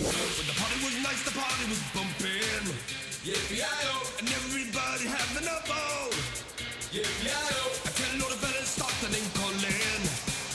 When the party was nice, the party was bumping. Yippee-yi-yo, and everybody having a ball. Yippee-yi-yo, I tell all the fellas stop the name calling.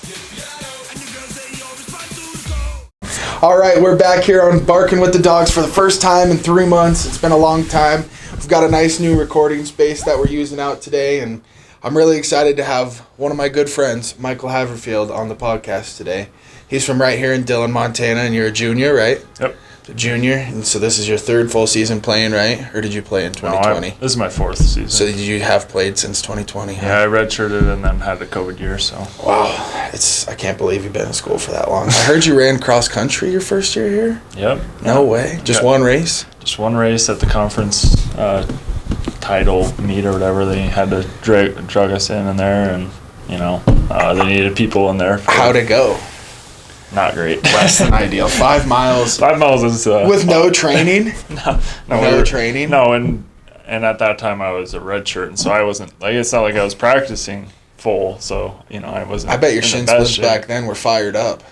Yippee-yi-yo, and the girls they all respond to the call. All right, we're back here on Barkin with the Dawgs for the first time in 3 months. It's been a long time. We've got a nice new recording space that we're using out today, and I'm really excited to have one of my good friends, Michael Haverfield, on the podcast today. He's from right here in Dillon, Montana, and you're a junior, right? Yep. A junior, and so this is your third full season playing, right? Or did you play in 2020? No, this is my fourth season. So did you have played since 2020? Huh? Yeah, I redshirted and then had the COVID year, so. Wow, I can't believe you've been in school for that long. I heard you ran cross country your first year here? Yep. No way. Just one race? Just one race at the conference title meet or whatever. They had to drug us in there, and, they needed people in there. How'd it go? Not great. Less than ideal. 5 miles. 5 miles is with no training. no training. No, and at that time I was a redshirt, and so I wasn't it's not like I was practicing full. So I wasn't. I bet your shin splints back then were fired up.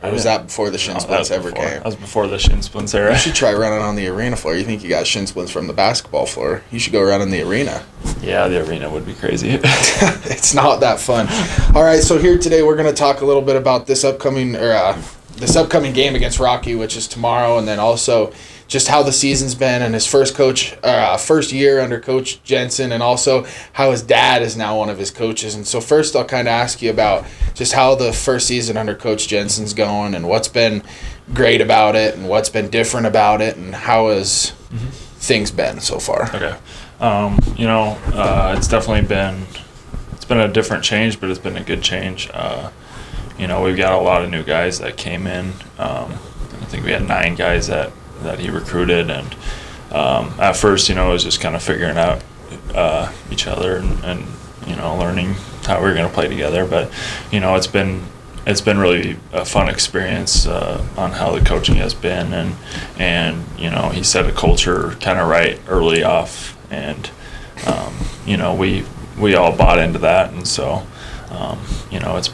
Or was that before the shin splints ever came? That was before the shin splints era. You should try running on the arena floor. You think you got shin splints from the basketball floor? You should go run in the arena. Yeah, the arena would be crazy. It's not that fun. All right, so here today we're going to talk a little bit about this upcoming game against Rocky, which is tomorrow, and then also just how the season's been and his first year under Coach Jensen, and also how his dad is now one of his coaches. And so first I'll kind of ask you about just how the first season under Coach Jensen's going and what's been great about it and what's been different about it and how has things been so far. Okay. It's definitely been a different change, but it's been a good change. We've got a lot of new guys that came in. I think we had 9 guys that he recruited, and at first, it was just kind of figuring out each other and learning how we were going to play together. But it's been really a fun experience on how the coaching has been, and he set a culture kind of right early off, and we all bought into that, and so it's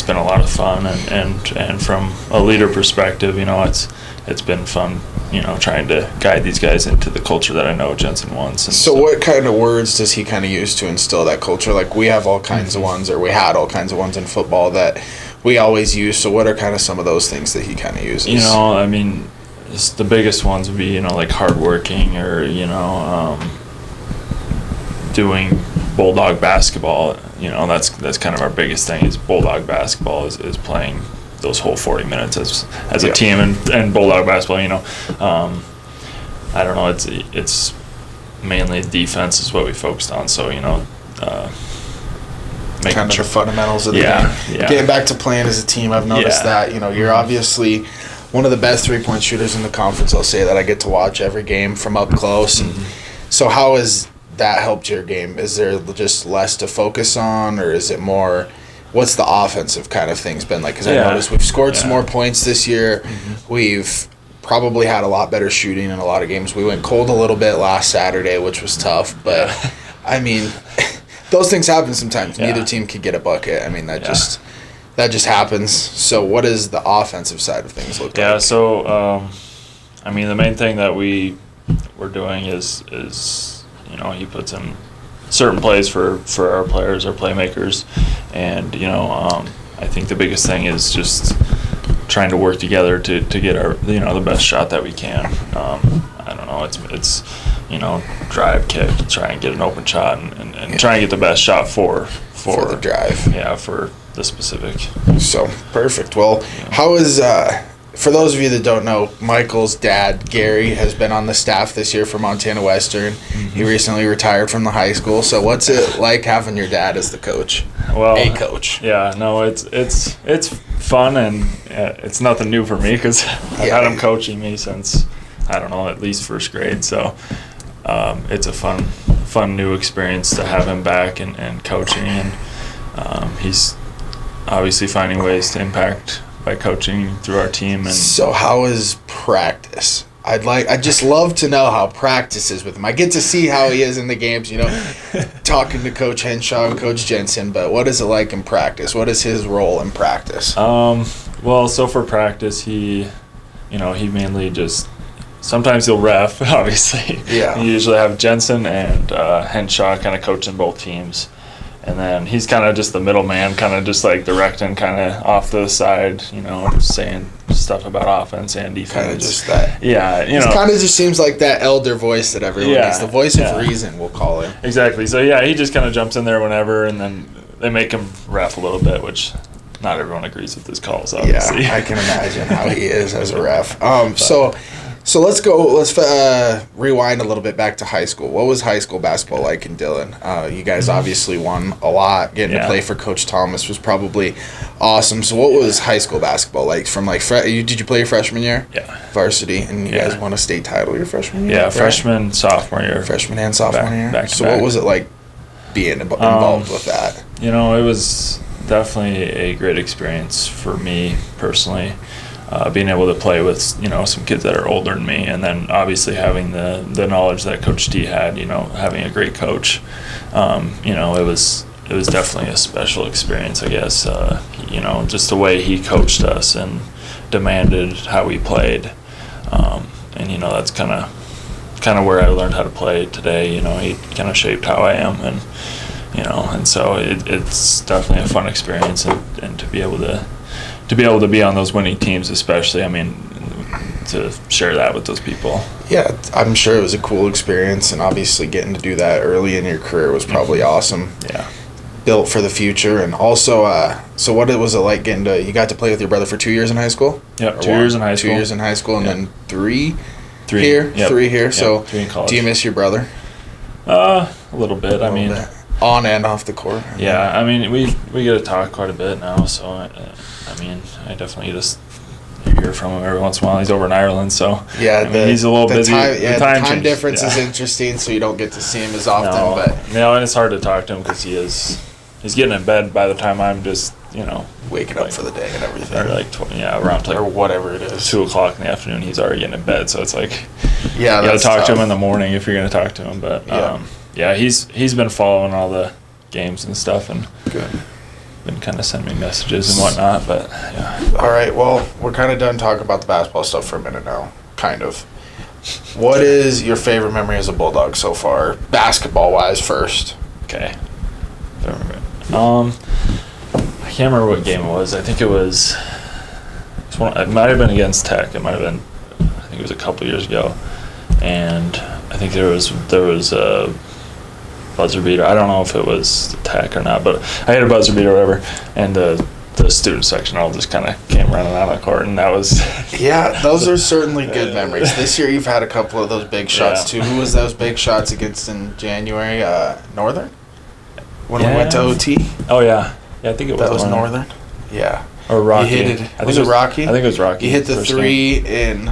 been a lot of fun, and from a leader perspective, it's been fun, trying to guide these guys into the culture that I know Jensen wants. And so what kind of words does he kind of use to instill that culture? Like we have all kinds of ones, or we had all kinds of ones in football that we always use. So what are kind of some of those things that he kind of uses? Just the biggest ones would be, like hardworking, or, doing bulldog basketball. That's kind of our biggest thing is bulldog basketball is playing those whole 40 minutes as a team and bulldog basketball. I don't know, it's mainly defense is what we focused on, so kind of the fundamentals of the game. Getting back to playing as a team, I've noticed that you're obviously one of the best 3-point shooters in the conference. I'll say that. I get to watch every game from up close. And so how has that helped your game? Is there just less to focus on, or is it more, what's the offensive kind of things been like? Because I noticed we've scored some more points this year. We've probably had a lot better shooting in a lot of games. We went cold a little bit last Saturday, which was tough, but those things happen sometimes. Neither team could get a bucket. That just happens. So what does the offensive side of things look like? Yeah, so the main thing that we're doing is he puts in certain plays for our players, our playmakers, and I think the biggest thing is just trying to work together to get our the best shot that we can. I don't know, it's drive, kick, try and get an open shot, and try and get the best shot for the drive. Yeah, for the specific. So perfect. Well, how is for those of you that don't know, Michael's dad, Gary, has been on the staff this year for Montana Western. He recently retired from the high school. So what's it like having your dad as the coach? Well, a coach. Yeah, no, it's fun, and it's nothing new for me because I've had him coaching me since, I don't know, at least first grade. So it's a fun new experience to have him back and coaching, and he's obviously finding ways to impact by coaching through our team. And so how is practice? I'd just love to know how practice is with him. I get to see how he is in the games, talking to Coach Henshaw and Coach Jensen, but what is it like in practice? What is his role in practice? Well, so for practice, he he mainly just sometimes he'll ref, obviously. Yeah. You usually have Jensen and Henshaw kind of coaching both teams. And then he's kind of just the middleman, kind of just like directing, kind of off to the side, saying stuff about offense and defense. Kind of just that. Yeah, It kind of just seems like that elder voice that everyone needs. The voice of reason, we'll call him. Exactly. So, yeah, he just kind of jumps in there whenever, and then they make him ref a little bit, which not everyone agrees with his calls, obviously. Yeah, I can imagine how he is as a ref. So let's rewind a little bit back to high school. What was high school basketball like in Dillon? You guys obviously won a lot. Getting to play for Coach Thomas was probably awesome. So what was high school basketball like? From did you play your freshman year? Yeah. Varsity, and you guys won a state title your freshman year? Yeah, right? freshman, sophomore year. Freshman and sophomore year. Back to so back. what was it like being involved with that? It was definitely a great experience for me personally. Being able to play with some kids that are older than me, and then obviously having the knowledge that Coach D had, having a great coach, it was definitely a special experience, I guess. Just the way he coached us and demanded how we played, and that's kind of where I learned how to play today. He kind of shaped how I am, and so it's definitely a fun experience, and to be able to be on those winning teams, especially, to share that with those people. Yeah, I'm sure it was a cool experience, and obviously getting to do that early in your career was probably awesome. Yeah. Built for the future, and also, so what was it like you got to play with your brother for 2 years in high school? Yep, 2 years in high school. 2 years in high school, and then three here. Yep. 3 here. Yep. So, 3 in college. Do you miss your brother? A little bit. On and off the court. Yeah, we get to talk quite a bit now, so I definitely just hear from him every once in a while. He's over in Ireland, so yeah, he's a little busy. The time difference is interesting, so you don't get to see him as often. And it's hard to talk to him because he's getting in bed by the time I'm just waking up for the day and everything. Or around or whatever it is, 2:00 in the afternoon. He's already getting in bed, so it's like you got to talk to him in the morning if you're going to talk to him. But he's been following all the games and stuff, and good. Been kind of sending me messages and whatnot, but yeah. All right, well, we're kind of done talking about the basketball stuff for a minute now, kind of. What is your favorite memory as a Bulldog so far, basketball-wise first? Okay. I can't remember what game it was. I think it was it might have been against Tech. I think it was a couple years ago, and I think there was a buzzer beater. I don't know if it was Tech or not, but I had a buzzer beater or whatever, and the student section all just kind of came running out of the court, and that was yeah, those are certainly good memories. This year you've had a couple of those big shots too. Who was those big shots against in January? Northern, when we went to OT. Oh yeah, I think it was. That was Northern. Yeah. Or Rocky. You hit it. Was it Rocky? I think it was Rocky. You hit the three in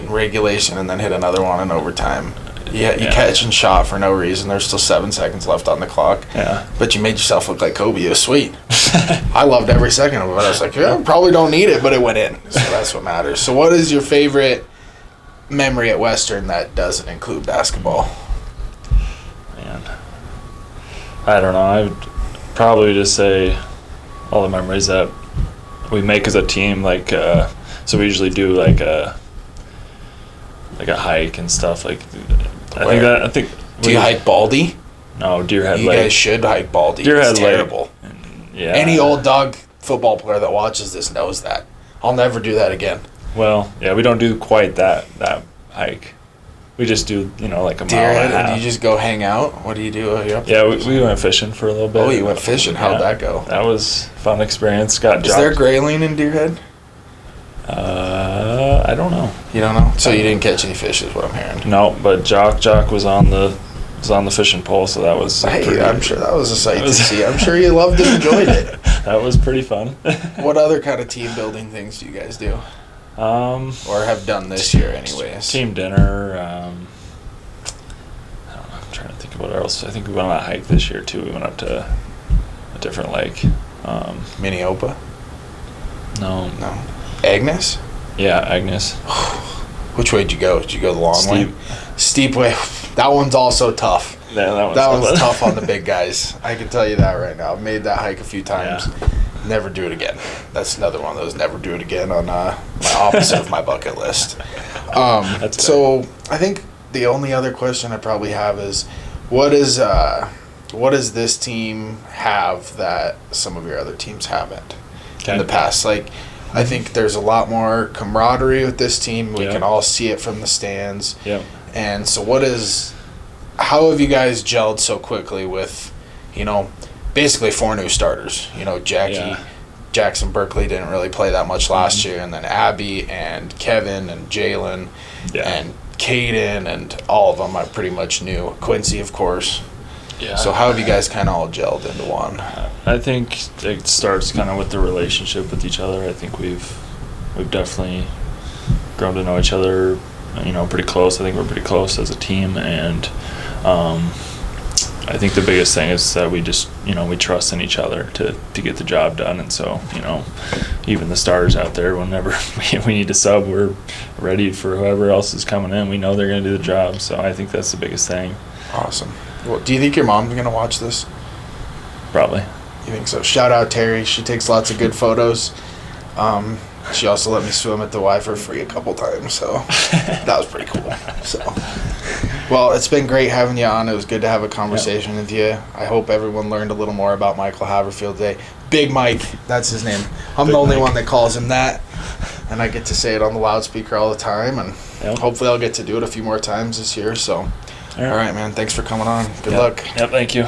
regulation, and then hit another one in overtime. You catch and shot for no reason. There's still 7 seconds left on the clock. Yeah. But you made yourself look like Kobe. It was sweet. I loved every second of it. I was like, probably don't need it, but it went in. So that's what matters. So what is your favorite memory at Western that doesn't include basketball? Man. I don't know. I would probably just say all the memories that we make as a team. So we usually do like a hike and stuff. Do you hike Baldy? No, Deerhead Lake. You guys should hike Baldy. Deerhead it's terrible. Lake. Yeah. Any old dog football player that watches this knows that. I'll never do that again. Well, yeah, we don't do quite that hike. We just do, like a mile and a half. And you just go hang out? What do you do? We went fishing for a little bit. Oh, you went fishing. How'd that go? That was a fun experience. Is there grayling in Deerhead? I don't know. You don't know? So you didn't catch any fish is what I'm hearing. No, but Jock was on the fishing pole, so that was I'm sure that was a sight to see. I'm sure you loved and enjoyed it. That was pretty fun. What other kind of team building things do you guys do? Or have done this year anyways? Team dinner. I don't know. I'm trying to think of what else. I think we went on a hike this year too. We went up to a different lake. Minneopa? No. Agnes? Yeah, Agnes. Which way did you go? Did you go the long way? Steep way. That one's also tough. Yeah, that one's tough on the big guys. I can tell you that right now. I've made that hike a few times. Yeah. Never do it again. That's another one of those never do it again on my opposite of my bucket list. So I think the only other question I probably have is, what does this team have that some of your other teams haven't in the past? Like, I think there's a lot more camaraderie with this team. We can all see it from the stands. Yep. And so how have you guys gelled so quickly with, basically 4 new starters? Jackson Berkeley didn't really play that much last year, and then Abby and Kevin and Jalen and Caden and all of them are pretty much new. Quincy, of course. Yeah. So how have you guys kind of all gelled into one? I think it starts kind of with the relationship with each other. I think we've definitely grown to know each other, pretty close. I think we're pretty close as a team, and I think the biggest thing is that we just, we trust in each other to get the job done. And so, even the stars out there, whenever we need to sub, we're ready for whoever else is coming in. We know they're going to do the job. So I think that's the biggest thing. Awesome. Well, do you think your mom's going to watch this? Probably. You think so? Shout out Terry. She takes lots of good photos. She also let me swim at the Y for free a couple times, so that was pretty cool. So, well, it's been great having you on. It was good to have a conversation with you. I hope everyone learned a little more about Michael Haverfield today. Big Mike, that's his name. I'm the only one that calls him that, and I get to say it on the loudspeaker all the time, and hopefully I'll get to do it a few more times this year. So, all right, man, thanks for coming on. Good luck. Yep, thank you.